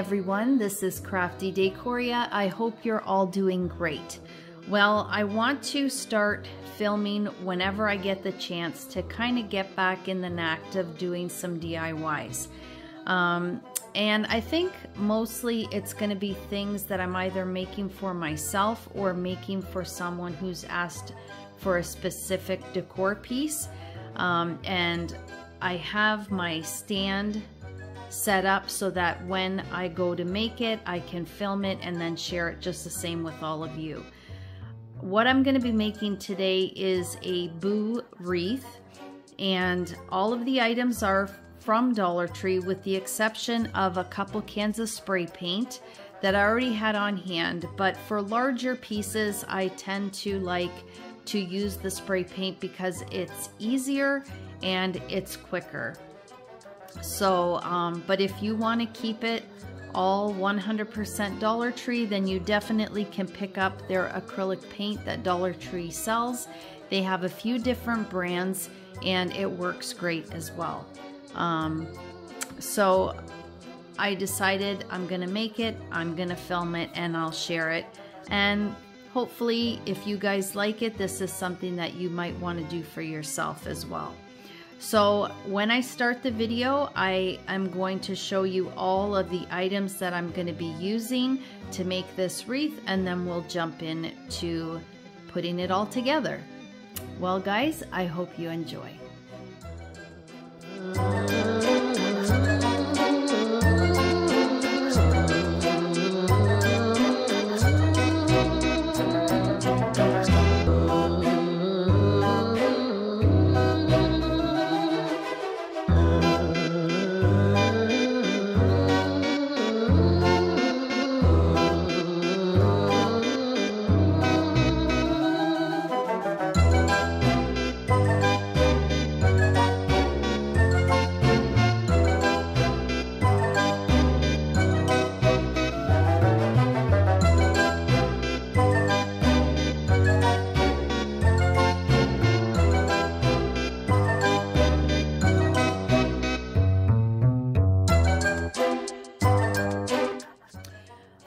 everyone, this is Crafty Decoria. I hope you're all doing great. Well, I want to start filming whenever I get the chance to kind of get back in the knack of doing some DIYs. And I think mostly it's going to be things that I'm either making for myself or making for someone who's asked for a specific decor piece. And I have my stand set up so that when I go to make it, I can film it and then share it just the same with all of you. What I'm going to be making today is a boo wreath, and all of the items are from Dollar Tree with the exception of a couple cans of spray paint that I already had on hand. But for larger pieces, I tend to like to use the spray paint because it's easier and it's quicker. So, but if you want to keep it all 100% Dollar Tree, then you definitely can pick up their acrylic paint that Dollar Tree sells. They have a few different brands and it works great as well. So I decided I'm gonna make it, I'm gonna film it, and I'll share it. And hopefully if you guys like it, this is something that you might want to do for yourself as well. So when I start the video, I am going to show you all of the items that I'm going to be using to make this wreath, and then we'll jump in to putting it all together. Well guys, I hope you enjoy.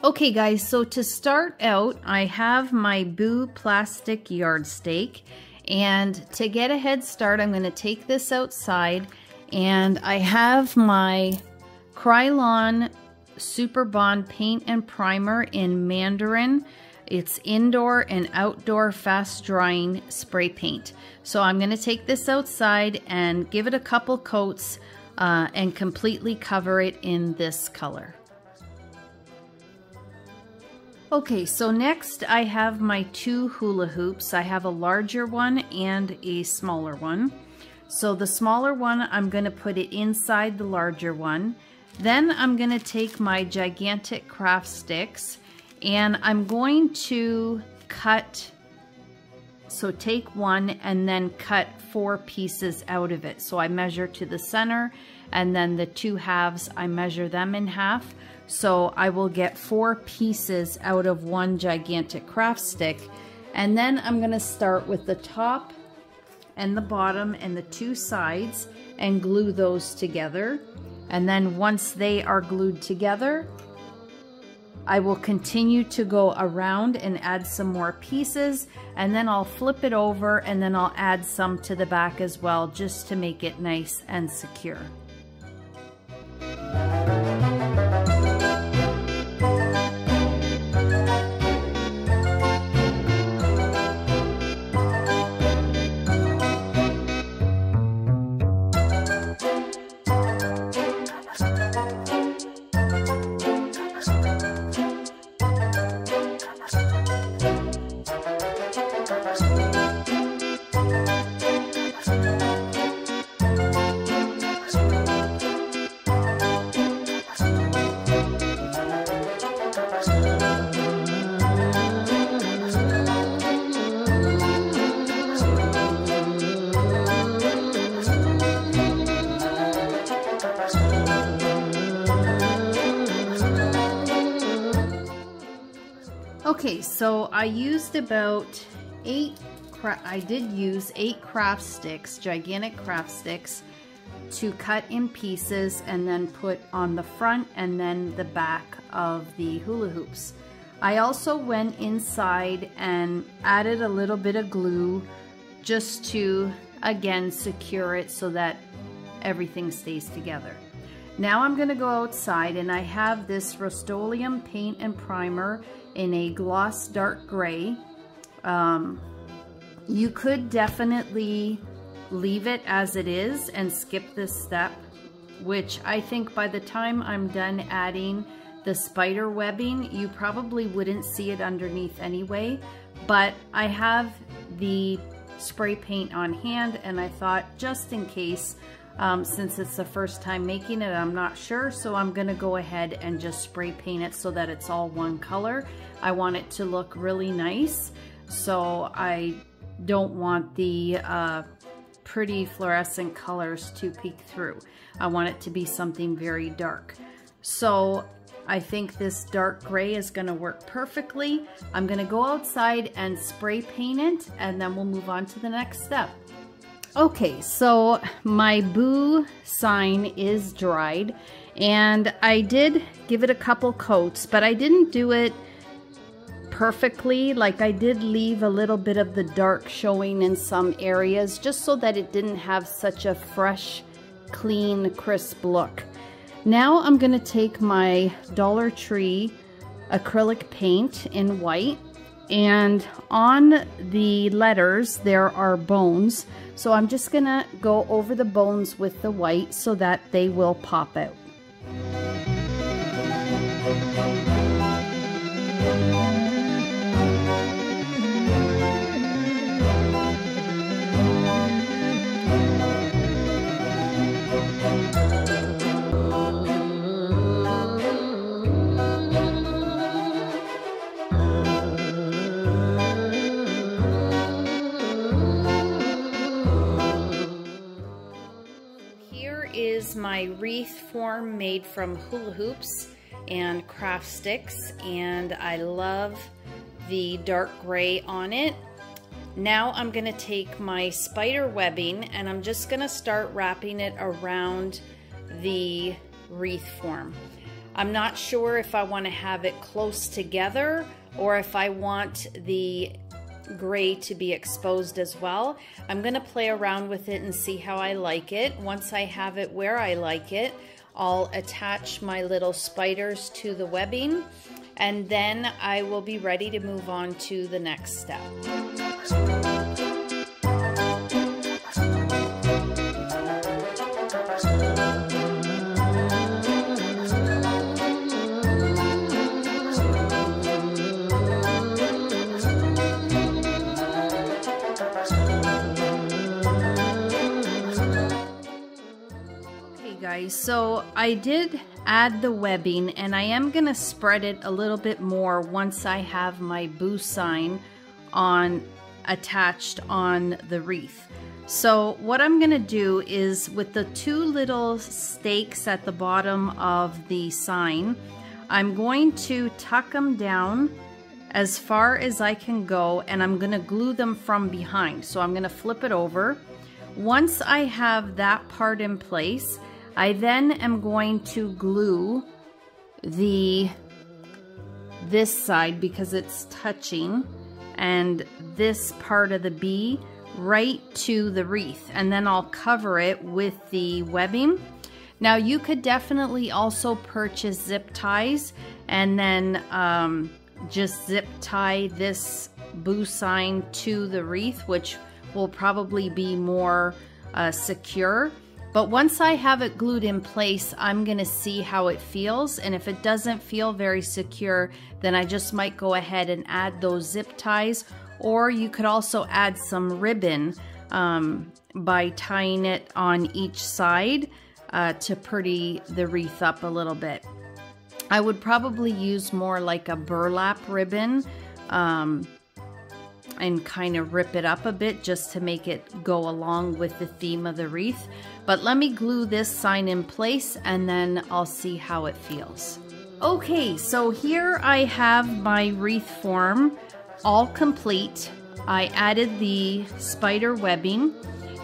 Okay guys, so to start out, I have my Boo plastic yardstake, and to get a head start, I'm going to take this outside, and I have my Krylon Super Bond paint and primer in Mandarin. It's indoor and outdoor fast drying spray paint. So I'm going to take this outside and give it a couple coats and completely cover it in this color. Okay, so next I have my two hula hoops. I have a larger one and a smaller one. So the smaller one, I'm going to put it inside the larger one. Then I'm going to take my gigantic craft sticks and I'm going to cut, so take one and then cut 4 pieces out of it. So I measure to the center, and then the 2 halves, I measure them in half. So I will get 4 pieces out of one gigantic craft stick. And then I'm going to start with the top and the bottom and the 2 sides and glue those together. And then once they are glued together, I will continue to go around and add some more pieces, and then I'll flip it over and then I'll add some to the back as well, just to make it nice and secure. Okay, so I used about 8 I did use 8 craft sticks, gigantic craft sticks, to cut in pieces and then put on the front and then the back of the hula hoops. I also went inside and added a little bit of glue just to, again, secure it so that everything stays together. Now I'm going to go outside, and I have this Rust-Oleum paint and primer in a gloss dark gray. You could definitely leave it as it is and skip this step, which I think by the time I'm done adding the spider webbing, you probably wouldn't see it underneath anyway. But I have the spray paint on hand, and I thought just in case, since it's the first time making it, I'm not sure, so I'm gonna go ahead and just spray paint it so that it's all one color. I want it to look really nice, so I don't want the pretty fluorescent colors to peek through. I want it to be something very dark. So I think this dark gray is gonna work perfectly. I'm gonna go outside and spray paint it, and then we'll move on to the next step. Okay, so my boo sign is dried, and I did give it a couple coats, but I didn't do it perfectly. Like, I did leave a little bit of the dark showing in some areas just so that it didn't have such a fresh, clean, crisp look. Now I'm gonna take my Dollar Tree acrylic paint in white, and on the letters there are bones, so I'm just gonna go over the bones with the white so that they will pop out. My wreath form made from hula hoops and craft sticks, and I love the dark gray on it. Now I'm gonna take my spider webbing and I'm just gonna start wrapping it around the wreath form. I'm not sure if I want to have it close together or if I want the gray to be exposed as well. I'm gonna play around with it and see how I like it. Once I have it where I like it, I'll attach my little spiders to the webbing, and then I will be ready to move on to the next step. So I did add the webbing, and I am gonna spread it a little bit more once I have my boo sign attached on the wreath. So what I'm gonna do is, with the two little stakes at the bottom of the sign, I'm going to tuck them down as far as I can go, and I'm gonna glue them from behind. So I'm gonna flip it over. Once I have that part in place, I then am going to glue this side, because it's touching, and this part of the bee right to the wreath, and then I'll cover it with the webbing. Now you could definitely also purchase zip ties and then just zip tie this boo sign to the wreath, which will probably be more secure. But once I have it glued in place, I'm gonna see how it feels, and if it doesn't feel very secure, then I just might go ahead and add those zip ties, or you could also add some ribbon by tying it on each side to pretty the wreath up a little bit. I would probably use more like a burlap ribbon and kind of rip it up a bit just to make it go along with the theme of the wreath. But let me glue this sign in place and then I'll see how it feels. Okay, so here I have my wreath form all complete. I added the spider webbing,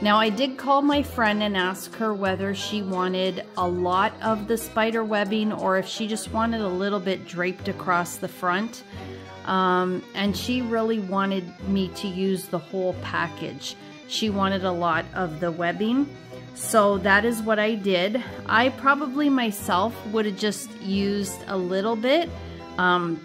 Now I did call my friend and ask her whether she wanted a lot of the spider webbing or if she just wanted a little bit draped across the front. And she really wanted me to use the whole package. She wanted a lot of the webbing. So that is what I did. I probably myself would have just used a little bit,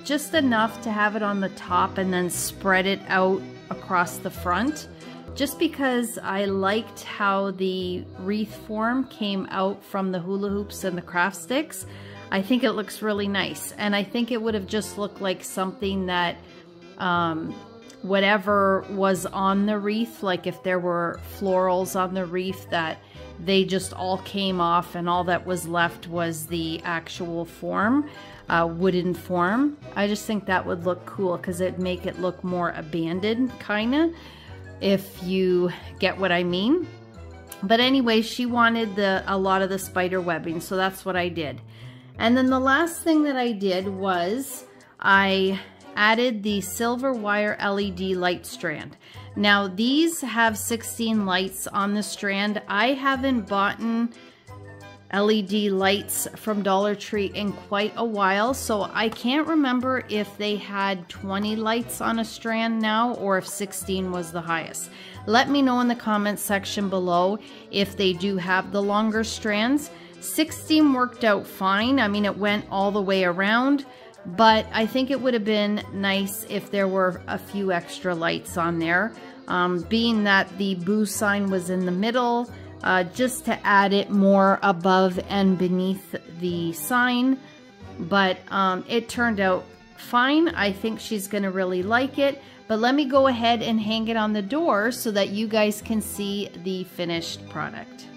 just enough to have it on the top and then spread it out across the front. Just because I liked how the wreath form came out from the hula hoops and the craft sticks. I think it looks really nice. And I think it would have just looked like something that whatever was on the wreath, like if there were florals on the wreath, that they just all came off and all that was left was the actual form, wooden form. I just think that would look cool because it'd make it look more abandoned, kinda, if you get what I mean. But anyway, she wanted a lot of the spider webbing, so that's what I did. And then the last thing that I did was I added the silver wire LED light strand. Now these have 16 lights on the strand. I haven't bought LED lights from Dollar Tree in quite a while, so I can't remember if they had 20 lights on a strand now or if 16 was the highest. Let me know in the comments section below if they do have the longer strands. 16 worked out fine. I mean, it went all the way around, but I think it would have been nice if there were a few extra lights on there, being that the boo sign was in the middle, just to add it more above and beneath the sign. But it turned out fine. I think she's gonna really like it. But let me go ahead and hang it on the door so that you guys can see the finished product.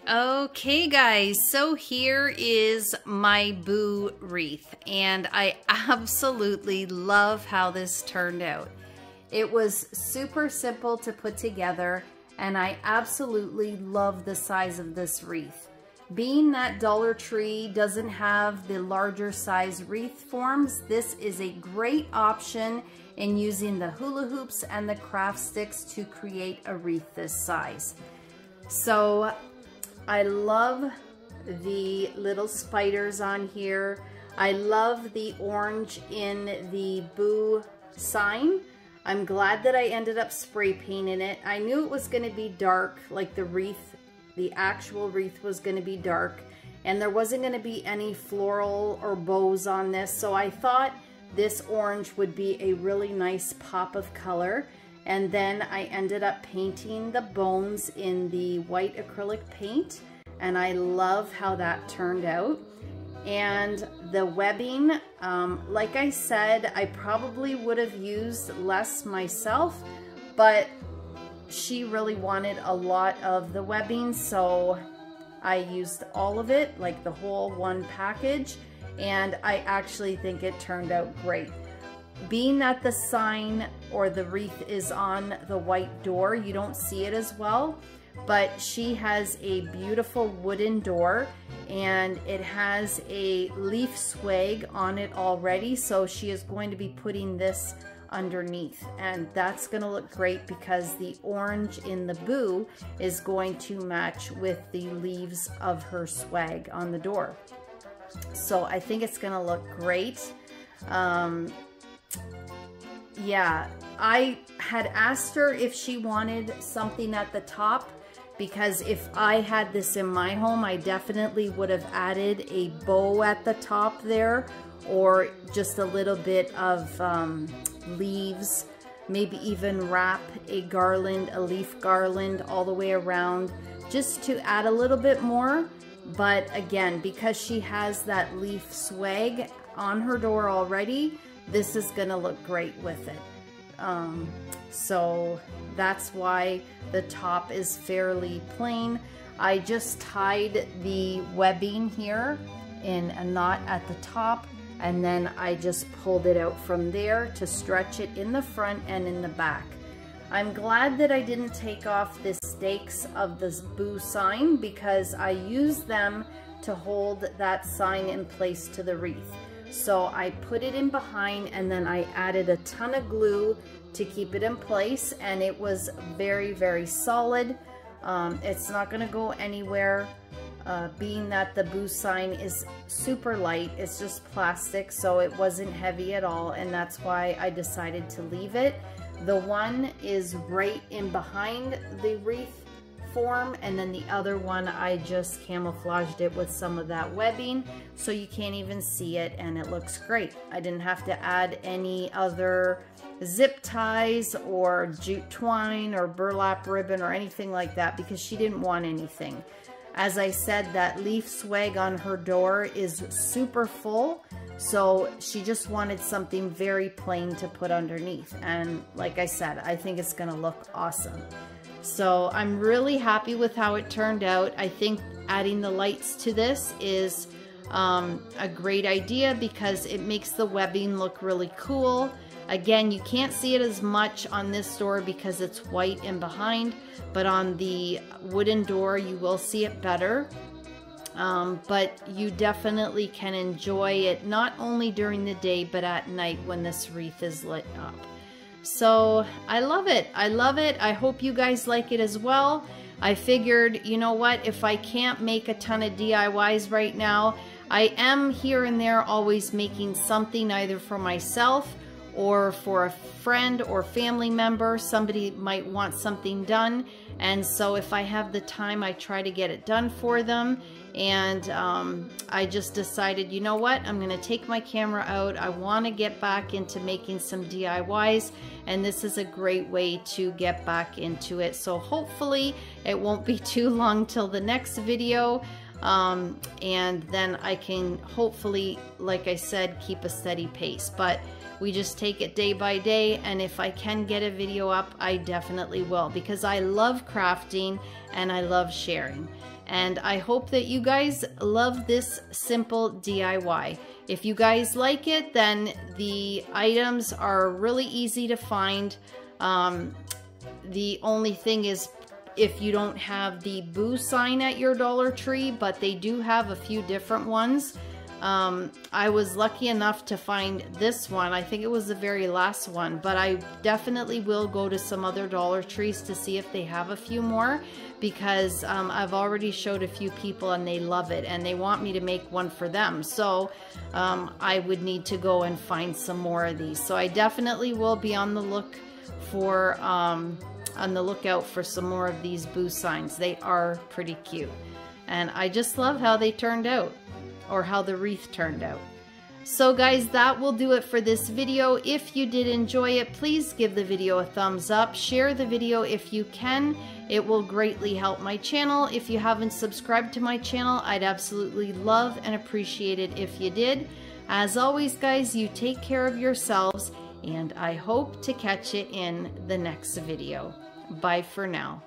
Okay guys, so here is my boo wreath, and I absolutely love how this turned out. It was super simple to put together, and I absolutely love the size of this wreath. Being that Dollar Tree doesn't have the larger size wreath forms, this is a great option in using the hula hoops and the craft sticks to create a wreath this size. So I love the little spiders on here. I love the orange in the boo sign. I'm glad that I ended up spray painting it. I knew it was gonna be dark, like the wreath, the actual wreath was gonna be dark, and there wasn't gonna be any floral or bows on this, so I thought this orange would be a really nice pop of color. And then I ended up painting the bones in the white acrylic paint, and I love how that turned out. And the webbing, like I said, I probably would have used less myself, but she really wanted a lot of the webbing, so I used all of it, like the whole one package, and I actually think it turned out great. Being that the sign or the wreath is on the white door, you don't see it as well, but she has a beautiful wooden door, and it has a leaf swag on it already, so she is going to be putting this underneath, and that's going to look great because the orange in the boo is going to match with the leaves of her swag on the door. So I think it's going to look great. Yeah, I had asked her if she wanted something at the top, because if I had this in my home, I definitely would have added a bow at the top there, or just a little bit of leaves. Maybe even wrap a garland, a leaf garland all the way around, just to add a little bit more. But again, because she has that leaf swag on her door already, this is gonna look great with it. So that's why the top is fairly plain. I just tied the webbing here in a knot at the top, and then I just pulled it out from there to stretch it in the front and in the back. I'm glad that I didn't take off the stakes of this boo sign, because I used them to hold that sign in place to the wreath. So I put it in behind, and then I added a ton of glue to keep it in place, and it was very, very solid. It's not gonna go anywhere. Being that the boo sign is super light, it's just plastic, so it wasn't heavy at all, and that's why I decided to leave it. The one is right in behind the wreath form, and then the other one I just camouflaged it with some of that webbing so you can't even see it, and it looks great. I didn't have to add any other zip ties or jute twine or burlap ribbon or anything like that, because she didn't want anything. As I said, that leaf swag on her door is super full, so she just wanted something very plain to put underneath. And like I said, I think it's gonna look awesome. So I'm really happy with how it turned out. I think adding the lights to this is a great idea, because it makes the webbing look really cool. Again, you can't see it as much on this door because it's white and behind, but on the wooden door you will see it better. But you definitely can enjoy it not only during the day but at night when this wreath is lit up. So I love it. I love it. I hope you guys like it as well. I figured, you know what, if I can't make a ton of DIYs right now, I am here and there always making something either for myself or for a friend or family member. Somebody might want something done, and so if I have the time, I try to get it done for them. And I just decided, you know what, I'm gonna take my camera out. I wanna get back into making some DIYs, and this is a great way to get back into it. So hopefully it won't be too long till the next video. And then I can hopefully, like I said, keep a steady pace. But we just take it day by day, and if I can get a video up, I definitely will, because I love crafting and I love sharing. And I hope that you guys love this simple DIY. If you guys like it, then the items are really easy to find. The only thing is, if you don't have the boo sign at your Dollar Tree, but they do have a few different ones. I was lucky enough to find this one. I think it was the very last one, but I definitely will go to some other Dollar Trees to see if they have a few more, because I've already showed a few people and they love it, and they want me to make one for them. So I would need to go and find some more of these. So I definitely will be on the lookout for some more of these boo signs. They are pretty cute, and I just love how they turned out, or how the wreath turned out. So guys, that will do it for this video. If you did enjoy it, please give the video a thumbs up. Share the video if you can. It will greatly help my channel. If you haven't subscribed to my channel, I'd absolutely love and appreciate it if you did. As always, guys, you take care of yourselves, and I hope to catch you in the next video. Bye for now.